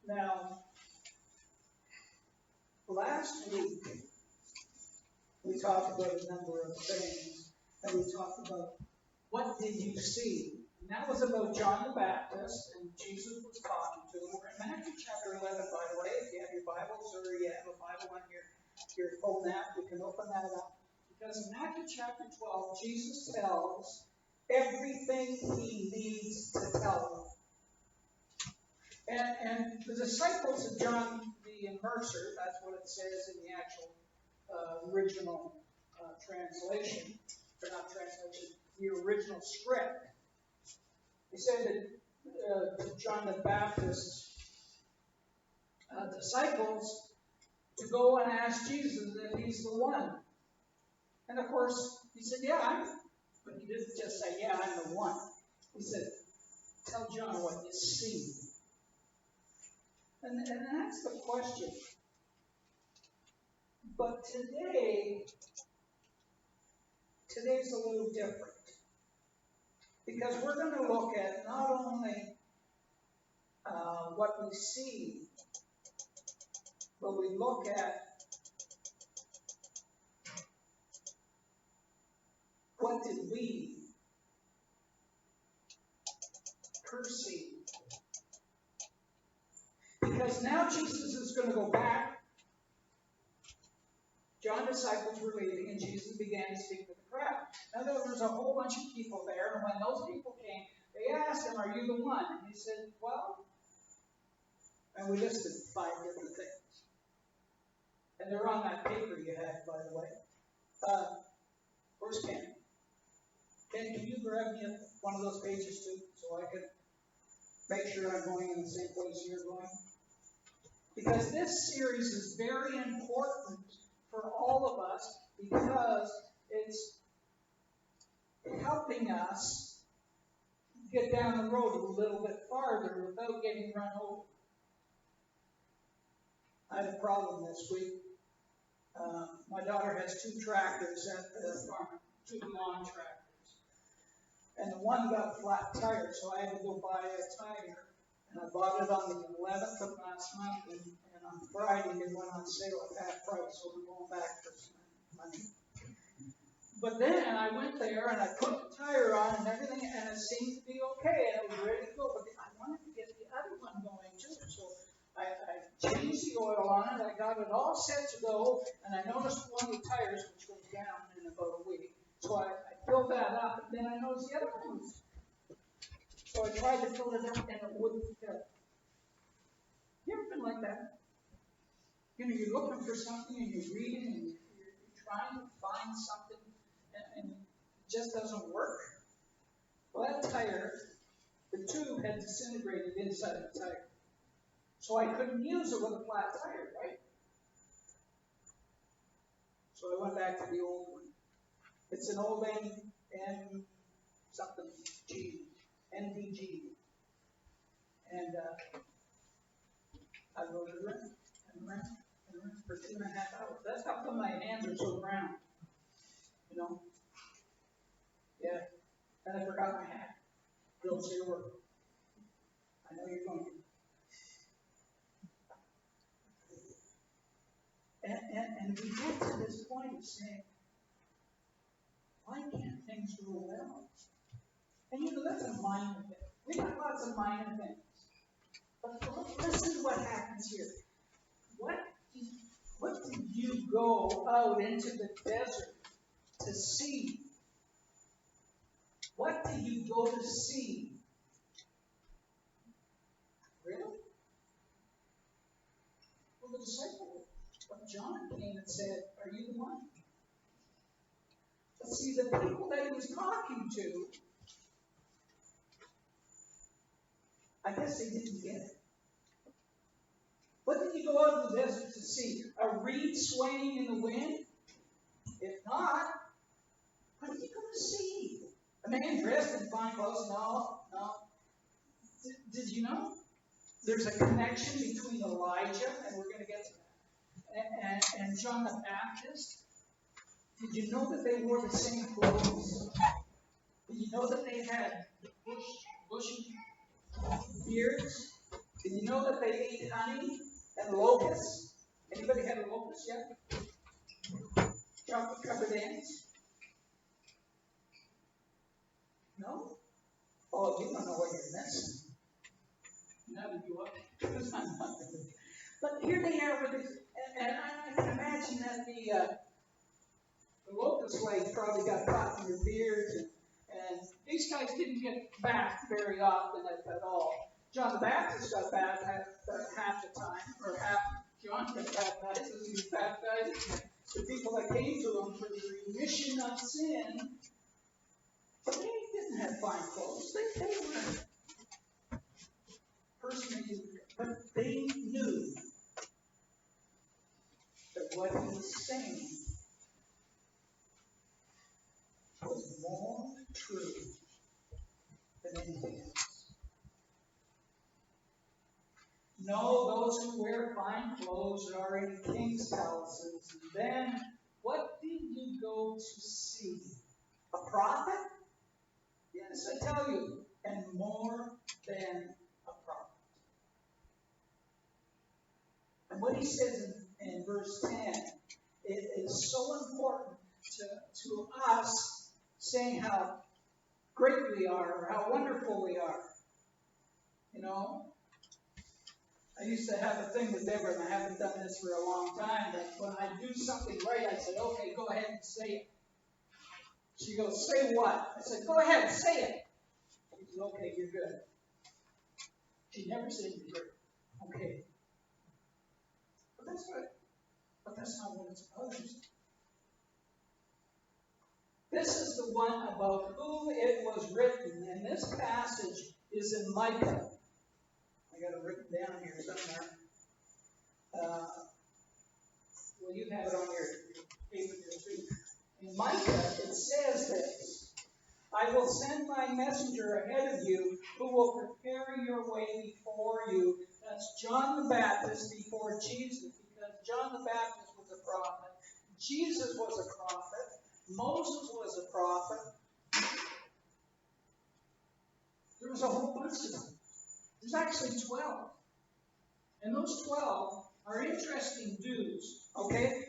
Now, last week, we talked about a number of things, and we talked about what did you see? And that was about John the Baptist, and Jesus was talking to him. We're in Matthew chapter 11, by the way. If you have your Bibles or you have a Bible on your phone app, you can open that up. Because in Matthew chapter 12, Jesus tells everything he needs to tell them. And the disciples of John the Immerser, that's what it says in the actual original translation, or not translation, the original script. He said that to John the Baptist's disciples to go and ask Jesus if he's the one. And of course, he said, yeah, I'm. But he didn't just say, yeah, I'm the one. He said, tell John what you see. And that's the question. But today's a little different. Because we're going to look at not only what we see, but we look at what did we perceive. Because now Jesus is going to go back. John's disciples were leaving, and Jesus began to speak to the crowd. Now there was a whole bunch of people there, and when those people came, they asked him, are you the one? And he said, well, and we listed 5 different things. And they're on that paper you had, by the way. Where's Ken? Ken, can you grab me one of those pages too, so I can make sure I'm going in the same place you're going? Because this series is very important for all of us, because it's helping us get down the road a little bit farther without getting run over. I had a problem this week. My daughter has 2 tractors at the farm, 2 lawn tractors. And the one got a flat tire, so I had to go buy a tire. And I bought it on the 11th of last month, and on Friday it went on sale at half price, so we're going back for some money. But then I went there and I put the tire on and everything, and it seemed to be okay, and it was ready to go. But I wanted to get the other one going too, so I changed the oil on it. I got it all set to go, and I noticed one of the tires, which goes down in about a week. So I filled that up, and then I noticed the other one was. So I tried to fill it up, and it wouldn't fill. You ever been like that? You know, you're looking for something, and you're reading, and you're trying to find something, and it just doesn't work. Well, that tire, the tube had disintegrated inside the tire. So I couldn't use it with a flat tire, right? So I went back to the old one. It's an old N something G, NVG. And I rode it around and around and around for 2.5 hours. That's how come my hands are so brown. You know? Yeah. And I forgot my hat. Bill, say your word. I know you're going to. And we get to this point of saying, why can't things go well? And you know, that's a minor thing. We got lots of minor things. But listen to what happens here. What did you go out into the desert to see? What did you go to see? Really? Well, the disciple of John came and said, are you the one? But see, the people that he was talking to, I guess they didn't get it. What did you go out in the desert to see? A reed swaying in the wind? If not, what are you going to see? A man dressed in fine clothes? No. Did you know? There's a connection between Elijah, and we're going to get to that, and John the Baptist. Did you know that they wore the same clothes? Did you know that they had bushy beards? Did you You know that they ate honey and locusts? Anybody had a locust yet? Chocolate covered ants? No? Oh, you don't know what you're missing. Neither do I. But here they are with this, and I can imagine that the locust legs probably got caught in their beards, and these guys didn't get back very often at all. John the Baptist got baptized half the time, or half. John got baptized, he was baptized. The people that came to him for the remission of sin, but they didn't have fine clothes. They were personally, but they knew that what he was saying was more true than anything else. No, those who wear fine clothes are in king's palaces. And then, what did you go to see? A prophet? Yes, I tell you, and more than a prophet. And what he says in verse 10, it is so important to us, saying how great we are, or how wonderful we are. You know, I used to have a thing with Deborah, and I haven't done this for a long time, but when I do something right, I said, okay, go ahead and say it. She goes, say what? I said, go ahead, say it. She said, okay, you're good. She never said you're good. Okay. But that's good. But that's not what it's about. This is the one about whom it was written, and this passage is in Micah. I got it written down here somewhere. Well, you have it on your paper too. In Micah, it says this: I will send my messenger ahead of you who will prepare your way before you. That's John the Baptist before Jesus, because John the Baptist was a prophet. Jesus was a prophet. Moses was a prophet. There was a whole bunch of them. There's actually 12. And those 12 are interesting dudes, okay?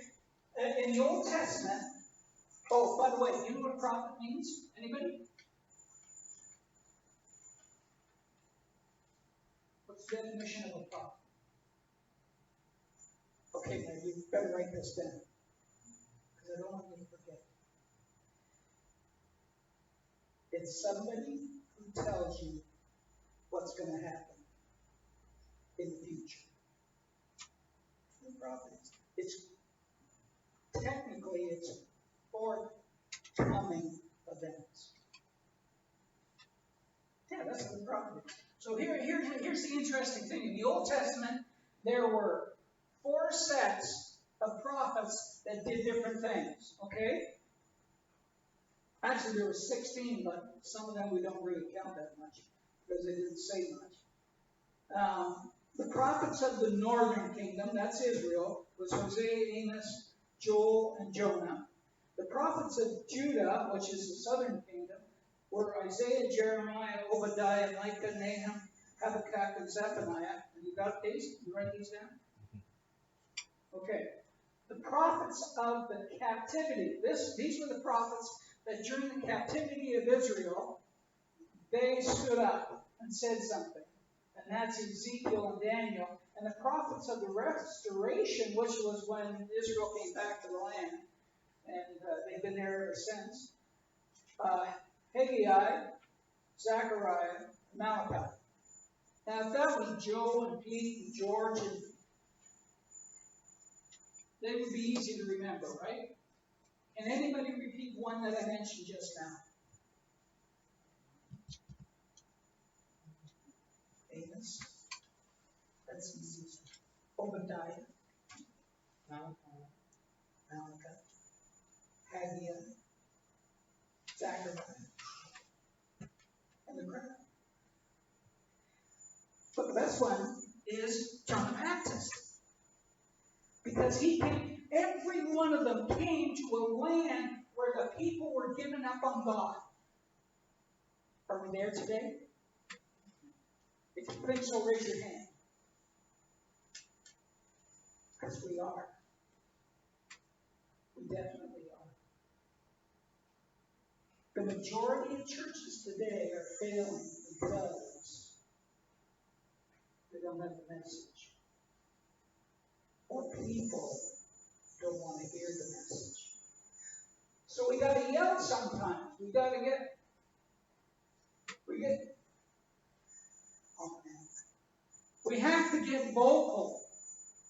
In the Old Testament, oh, by the way, do you know what a prophet means? Anybody? What's the definition of a prophet? Okay, now you better write this down, because I don't want you to forget. It's somebody who tells you what's going to happen in the future. The prophet. It's forthcoming events. Yeah, that's what the prophet is. So here's the interesting thing. In the Old Testament, there were 4 sets of prophets that did different things. Okay? Actually, there were 16, but some of them we don't really count that much because they didn't say much. The prophets of the northern kingdom, that's Israel, was Hosea, Amos, Joel, and Jonah. The prophets of Judah, which is the southern kingdom, were Isaiah, Jeremiah, Obadiah, Micah, Nahum, Habakkuk, and Zephaniah. And you got these? You write these down? Okay. The prophets of the captivity. These were the prophets that during the captivity of Israel, they stood up and said something. And that's Ezekiel and Daniel. And the prophets of the restoration, which was when Israel came back to the land, and they've been there ever since, Haggai, Zechariah, Malachi. Now, if that was Joe and Pete and George, and they would be easy to remember, right? Can anybody repeat one that I mentioned just now? Amos. That's easy. Obadiah. Malachi. Haggai. Zechariah. And the crowd. But the best one is John the Baptist. Because he came, every one of them came to a land where the people were giving up on God. Are we there today? If you think so, raise your hand. Because we are. We definitely are. The majority of churches today are failing because they don't have the message. Or people don't want to hear the message. So we got to yell sometimes. We have to get vocal.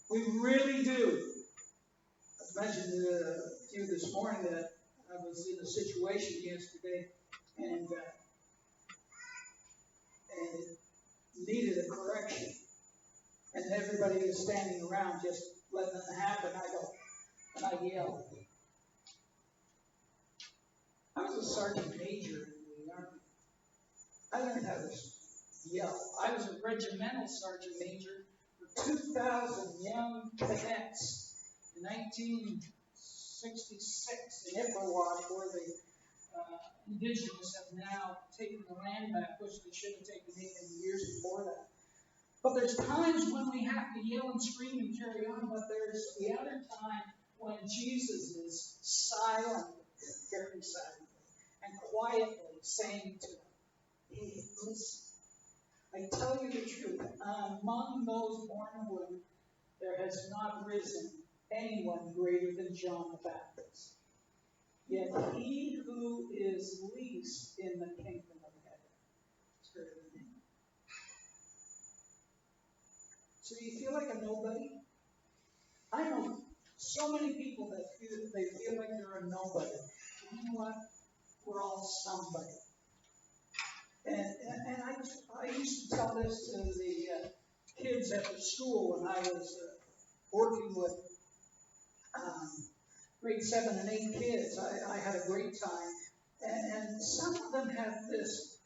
We really do. I mentioned to you this morning that I was in a situation yesterday and it needed a correction. And everybody was standing around just letting it happen. And I yelled. I was a sergeant major in the Army. I learned how to yell. I was a regimental sergeant major for 2,000 young cadets in 1966 in Ipperwash, where the indigenous have now taken the land back, which they should have taken it in the years before that. But there's times when we have to yell and scream and carry on, but there's the other time when Jesus is silent, very silently, and quietly saying to them, hey, listen, I tell you the truth, among those born of women, there has not risen anyone greater than John the Baptist. Yet he who is least in the kingdom of heaven is greater than him. So do you feel like a nobody? I know so many people that feel like they're a nobody. You know what? We're all somebody. And I used to tell this to the kids at the school when I was working with grade 7 and 8 kids. I had a great time. And some of them have this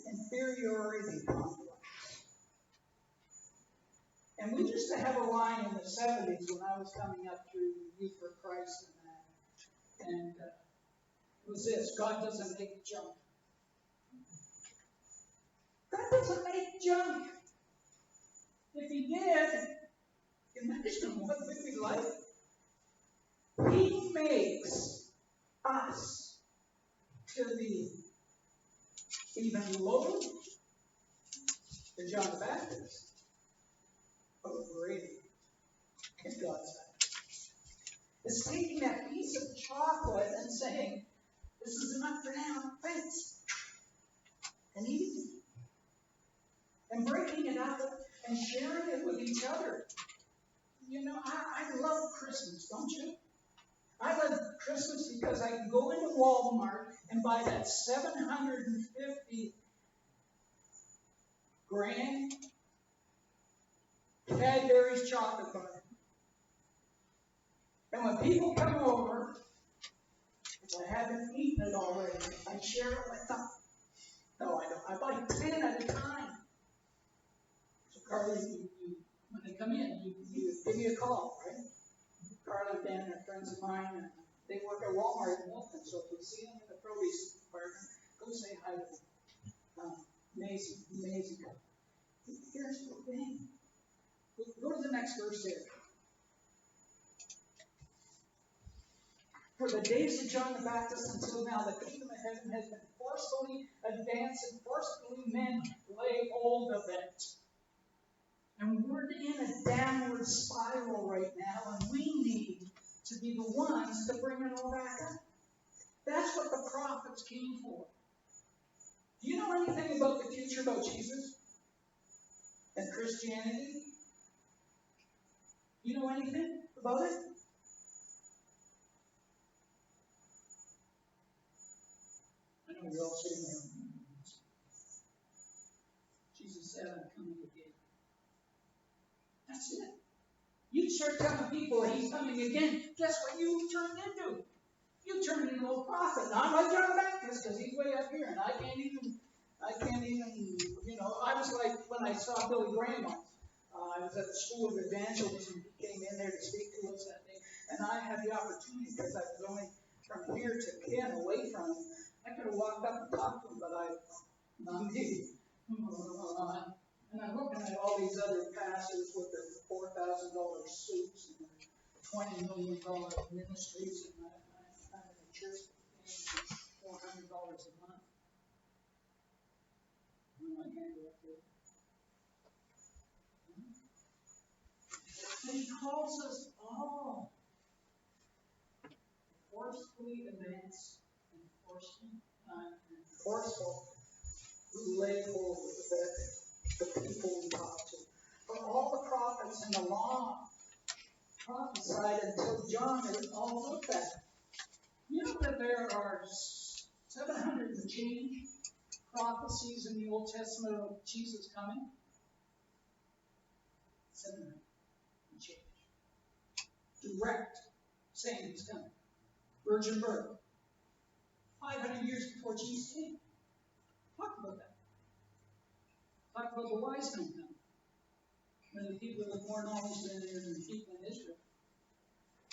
inferiority complex. And we used to have a line in the 70s when I was coming up through Youth for Christ and that. And it was this: God doesn't make junk. God doesn't make junk. If he did, imagine what would be like. He makes us to be even lower than John the Baptist, but greater in God's eyes. It's taking that piece of chocolate and saying, this is enough for now, thanks, and eating it. And breaking it up and sharing it with each other. You know, I love Christmas, don't you? I love Christmas because I can go into Walmart and buy that 750 gram Cadbury's chocolate bar. And when people come over, if I haven't eaten it already, I share it with them. No, I don't. I buy 10 at a time. So Carly, when they come in, you give me a call, right? Carly, Dan, and friends of mine, and they work at Walmart in Milton, so if you see them in the produce department, go say hi to them. Amazing. Here's the thing. Go to the next verse there. For the days of John the Baptist until now, the kingdom of heaven has been forcefully advanced and forcefully men lay hold of it. And we're in a downward spiral right now, and we need to be the ones to bring it all back up. That's what the prophets came for. Do you know anything about the future about Jesus and Christianity? You know anything about it? I know you're all sitting there. Jesus said, I'm coming again. That's it. You start telling people he's coming again, guess what you turned into? You turned into a prophet. Not like John the Baptist, because he's way up here, and I can't even, I was like when I saw Billy Graham once. I was at the School of Evangelism. He came in there to speak to us that day, and I had the opportunity, because I was only from here to Ken, away from him. I could have walked up and talked to him, but not me. And I'm looking at all these other pastors with their 4 $4,000 suits and $20 million ministries, and I'm in a church paying $400 a month. I'm like, and he calls us all forcefully advance and forceful who lay hold of the people we talk to. For all the prophets and the law prophesied until John, it was all looked at. You know that there are 700 and change prophecies in the Old Testament of Jesus coming? 700 and change. Direct saying he's coming. Virgin birth. 500 years before Jesus came. Talk about that. Talk about the wise men coming. When the people with more knowledge than the people in Israel.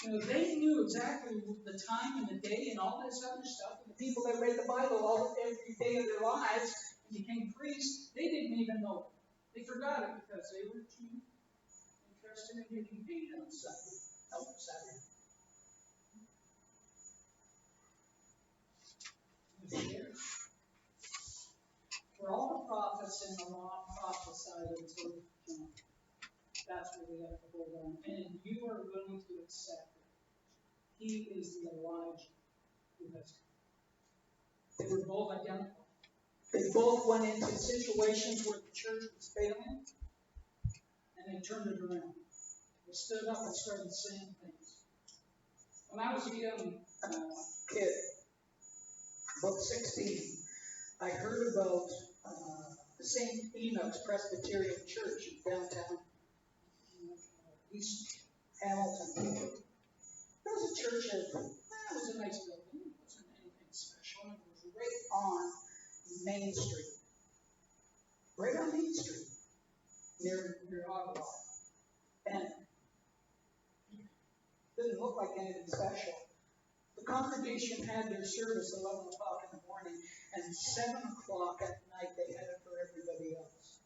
You know, they knew exactly the time and the day and all this other stuff. And the people that read the Bible every day of their lives and became priests, they didn't even know it. They forgot it because they were too interested in getting paid on Sunday. Saturday. For all the prophets in the law prophesied until John. That's where we have to hold on. And you are willing to accept it. He is the Elijah who has come. They were both identical. They both went into situations where the church was failing, and they turned it around. They stood up and started saying things. When I was a young kid, about 16, I heard about the St. Enoch's Presbyterian Church in downtown East Hamilton. It was a church that was a nice building. It wasn't anything special. It was right on Main Street. Right on Main Street. Near Ottawa. And it didn't look like anything special. The congregation had their service at 11 o'clock in the morning, and 7 o'clock at night they had it for everybody else.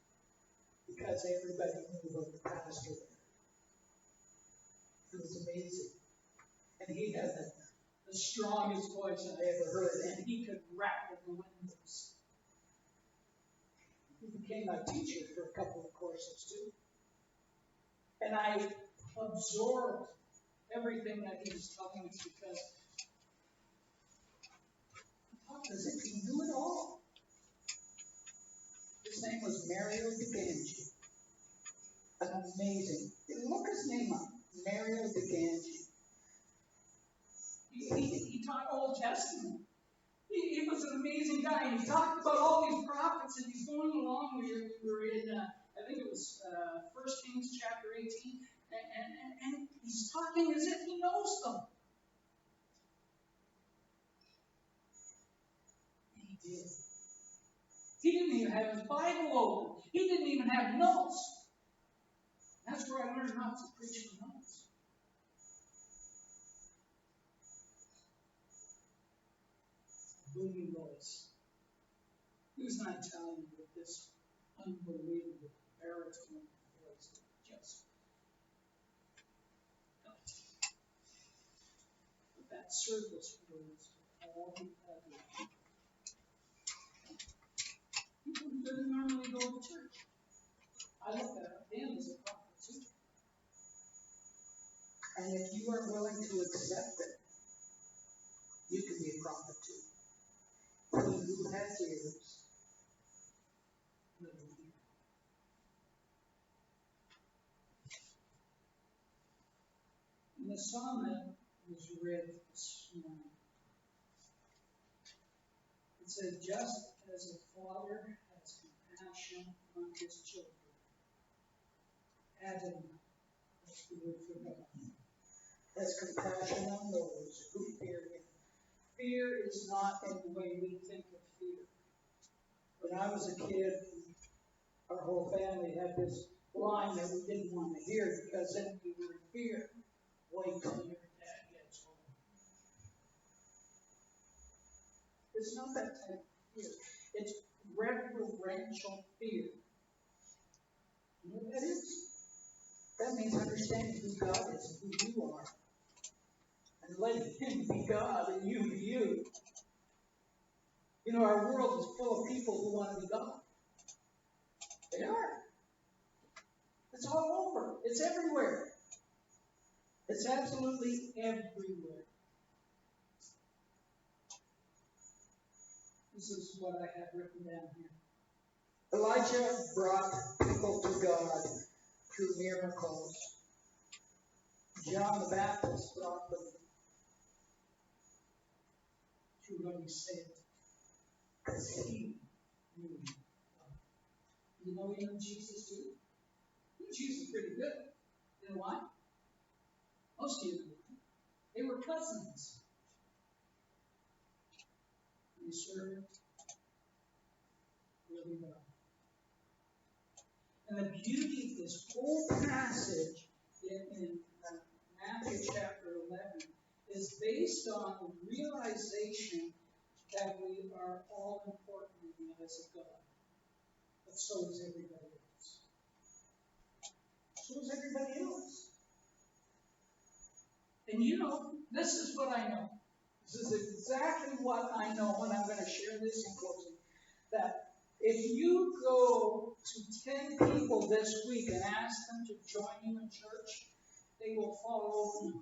Because everybody knew about the pastor there. It was amazing. And he had the strongest voice I ever heard, and he could rattle the windows. He became my teacher for a couple of courses too. And I absorbed everything that he was telling us because he talked as if he knew it all. His name was Mario DeGangi. An amazing. Look his name up. Mario DeGangi. He taught Old Testament. He was an amazing guy. And he talked about all these prophets, and he's going along. We were in, I think it was 1 Kings chapter 18, and he's talking as if he knows them. And he did. He didn't even have his Bible open. He didn't even have notes. That's where I learned not to preach with notes. Booming voice. Who's not telling you that this unbelievable baritone voice just but that surface voice all the other people who didn't normally go to church. I look at him as a prophet too. And if you are willing to accept it, you can be a prophet too. He who has ears, let him hear. And the psalm that was read this morning, it said, just as a father has compassion on his children, Adam, that's the word for God, has compassion on those who fear him. Fear is not in the way we think of fear. When I was a kid, our whole family had this line that we didn't want to hear because then we were in fear. Wait till your dad gets home. It's not that type of fear. It's reverential fear. You know what that is? That means understanding who God is and who you are. And letting Him be God and you be you. You know, our world is full of people who want to be God. They are. It's all over. It's everywhere. It's absolutely everywhere. This is what I have written down here. Elijah brought people to God through miracles. John the Baptist brought them through what he said. Because he knew God. You know he knew Jesus too? He knew Jesus pretty good. You know why? Most of you know. They were cousins. He served really well. And the beauty of this whole passage in Matthew chapter 11 is based on the realization that we are all important in the eyes of God. But so is everybody else. So is everybody else. And you know, this is what I know. This is exactly what I know, and I'm going to share this in closing. That if you go to 10 people this week and ask them to join you in church, they will fall over.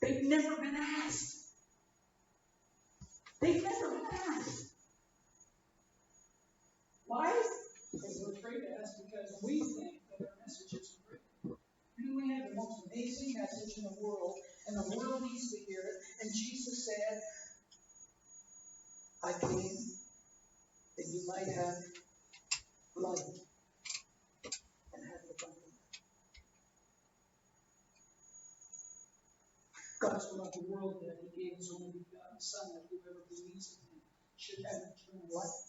They've never been asked. They've never been asked. Why? Because we're afraid to ask, because we think that our message is great. And we have the most amazing message in the world, and the world needs to hear it. And Jesus said, I came that you might have life and have it abundantly. God so loved the world that He gave His only begotten Son, that whoever believes in Him should have eternal life.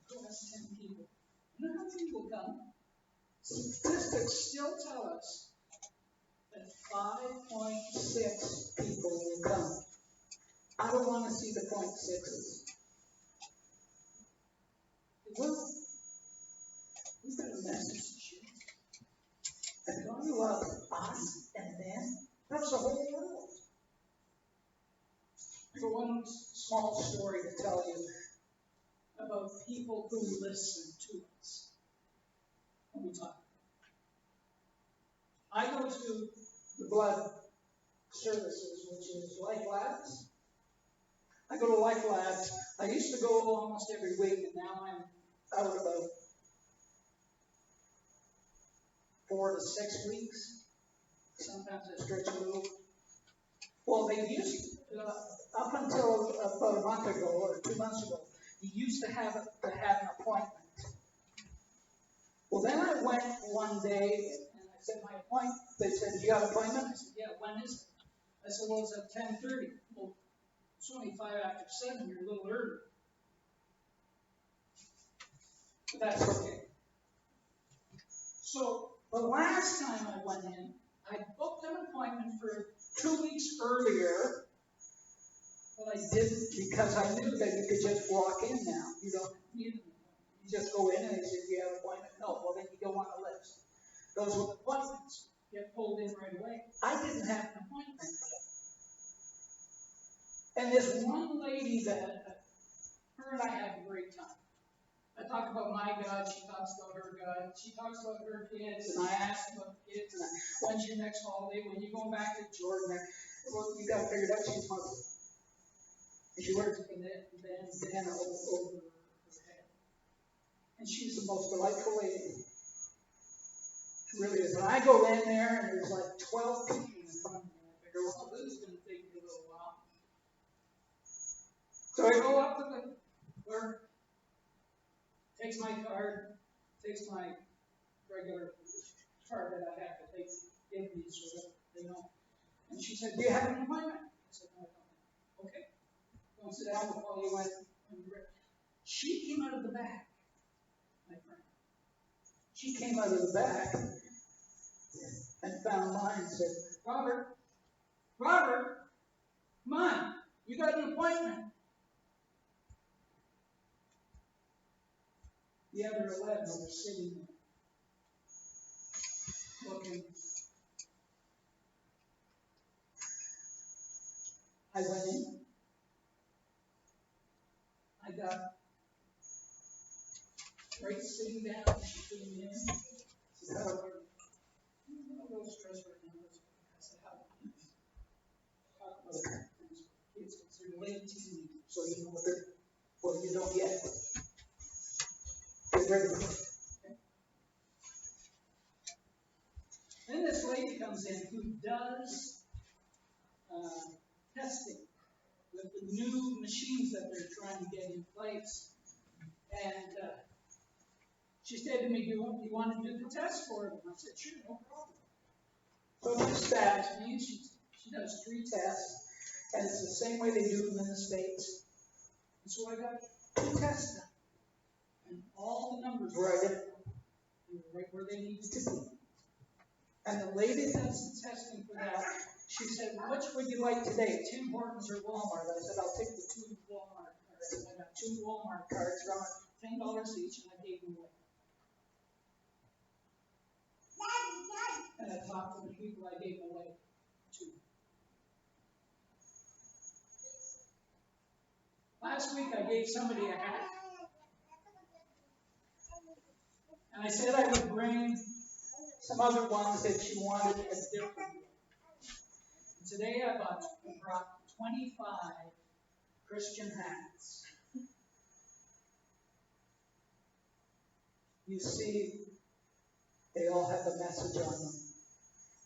Go ask 10 people. You know how many will come? Statistics still tell us that 5.6 people will come. I don't want to see the 0.6s. Well, we've got a message to share. And God loves us and them. That's the whole world. For one small story to tell you about people who listen to us when we talk. I go to the blood services, which is Life Labs. I go to Life Labs. I used to go almost every week, and now I'm out about 4 to 6 weeks. Sometimes I stretch a little. Well, they used up until about a month ago or 2 months ago, you used to have an appointment. Well, then I went one day and I said my appointment. They said, "You got an appointment?" I said, "Yeah, when is it?" I said, "Well, it's at 10:30. Well, it's only 5 after 7. You're a little early." But that's okay. So the last time I went in, I booked an appointment for 2 weeks earlier, but I didn't because I knew that you could just walk in now. You don't need an appointment. You just go in and they say, "Do you have an appointment?" No. Well, then you go on the list. Those with appointments get pulled in right away. I didn't have an appointment. And this one lady that, her and I have a great time. I talk about my God, she talks about her God, she talks about her kids, and I ask about the kids, and when's your next holiday, when you going back to Jordan? Well, you got to figure it out, she's Muslim. And she wears a bandana over her head. And she's the most delightful lady. She really is. And I go in there, and there's like 12 people in front of me, and I figure, well, this is going to take me a little while. So I go up to the clerk, takes my card, takes my regular card that I have to take, give me so that they know. And she said, "Do you have an appointment?" I said, "No, I don't." "Okay. Go and sit down, we'll call you when you're ready." She came out of the back, my friend. She came out of the back and found mine and said, Robert, come on, you got an appointment." The other 11 were sitting there, looking. I went in. I got right sitting down. She came in. She said, "How are you?" I'm a little stressed right now. I said, "How are you?" Talk about things with kids. They're late teenagers, so you know what they're. Well, you don't yet. Get ready. Then this lady comes in who does testing with the new machines that they're trying to get in place. And she said to me, "Do you want to do the test for them?" I said, "Sure, no problem." So she stabs me. She does 3 tests, and it's the same way they do them in the States. And so I got 2 tests done. And all the numbers were right where they needed to be. And the lady that's the testing for that, she said, "Which would you like today, Tim Hortons or Walmart?" I said, "I'll take the 2 Walmart cards." And I got 2 Walmart cards from her, $10 each, and I gave them away. And I talked to the people I gave them away to. Last week I gave somebody a hat. And I said I would bring some other ones that she wanted as different. And today I brought 25 Christian hats. You see, they all have a message on them.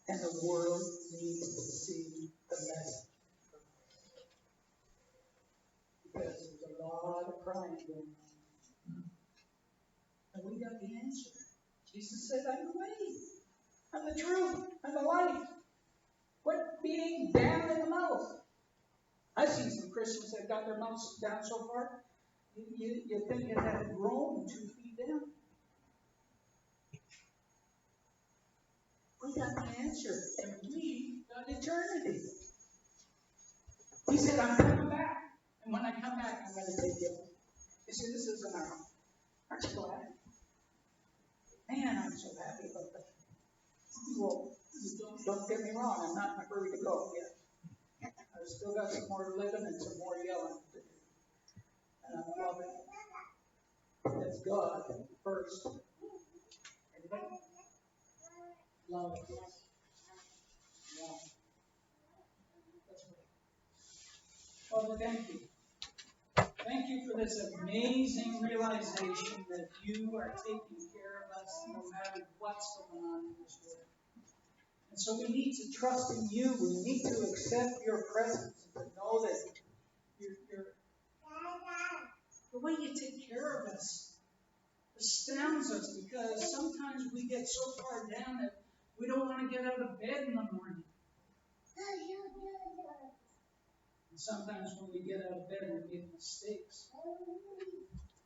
And the world needs to see the message. Because there's a lot of crying going on. And we got the answer. Jesus said, "I'm the way, I'm the truth, I'm the life." Quit being down in the mouth. I've seen some Christians that got their mouths down so far, you think it had grown 2 feet down. We got the answer, and we got eternity. He said, "I'm coming back, and when I come back, I'm going to take you." You see, this isn't our home. Aren't you glad? Man, I'm so happy about that. Well, don't get me wrong, I'm not in a hurry to go yet. I've still got some more living and some more yelling to do. And I'm loving it. That's God first. Everybody? Love. Yeah. That's right. Father, thank you. Thank you for this amazing realization that you are taking care of us no matter what's going on in this world. And so we need to trust in you. We need to accept your presence and to know that the way you take care of us astounds us, because sometimes we get so far down that we don't want to get out of bed in the morning. And sometimes when we get out of bed, we make mistakes.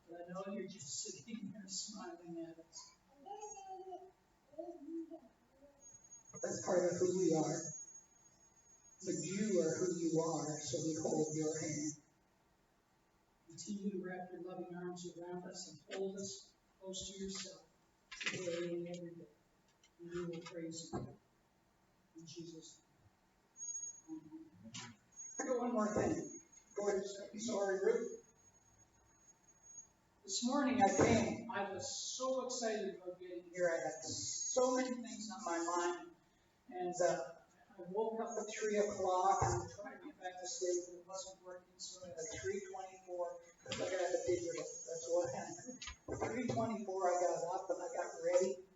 But I know you're just sitting there smiling at us. That's part of who we are. But you are who you are, so we hold your hand. Continue to wrap your loving arms around us and hold us close to yourself today and every day. And we will praise you. In Jesus' name. Amen. I got one more thing. Sorry, Ruth. This morning I came. I was so excited about getting here. I had so many things on my mind. And I woke up at 3 o'clock and I tried to get back to sleep, but it wasn't working. So at 3:24, because I got a digital. That's what happened. At 3:24, I got up and I got ready.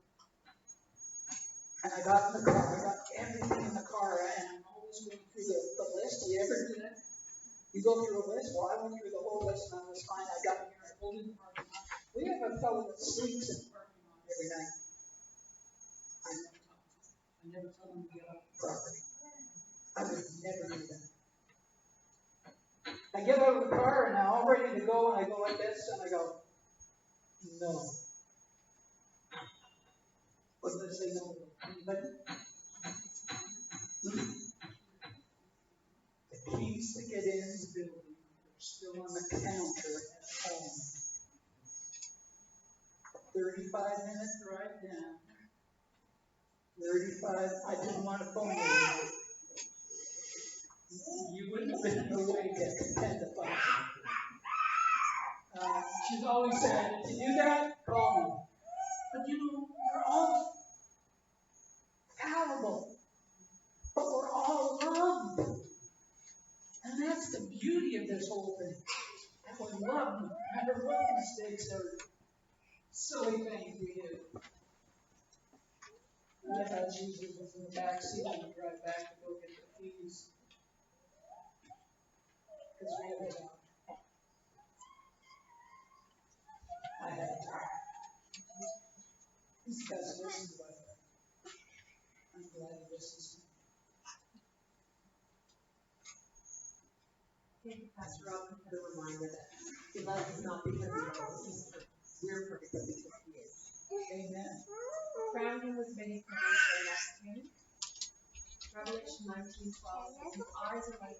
And I got in the car. I got everything in the car. And I'm always going through the list. Do you ever do that? You go through a list? Well, I went through the whole list and I was fine. I got here. I pulled in the parking lot. We have a fellow that sleeps in the parking lot every night. I never tell him to get off the property. I would never do that. I get out of the car and I'm all ready to go, and I go like this and I go, no. What did I say no to? Anybody? The keys to get in the building are still on the counter at home. 35 minutes right down. 35, I didn't want to phone you. You wouldn't have been awake at 10 to 5. She's always said, to do that, call me. But you know, we're all fallible, but we're all loved. And that's the beauty of this whole thing. That we're loved, no matter what mistakes or silly things we do. I thought Jesus was in the back seat and we drive back to go get the keys. Because we had a dog. I had a dog. These guys listen to it. I'm glad he listens to me. Thank you, Pastor Rob, for the reminder that he loves us not because we love him, we're perfect, but because he is. Amen. Crown him with many crowns, and elect him. Revelation 19:12 says, his eyes are like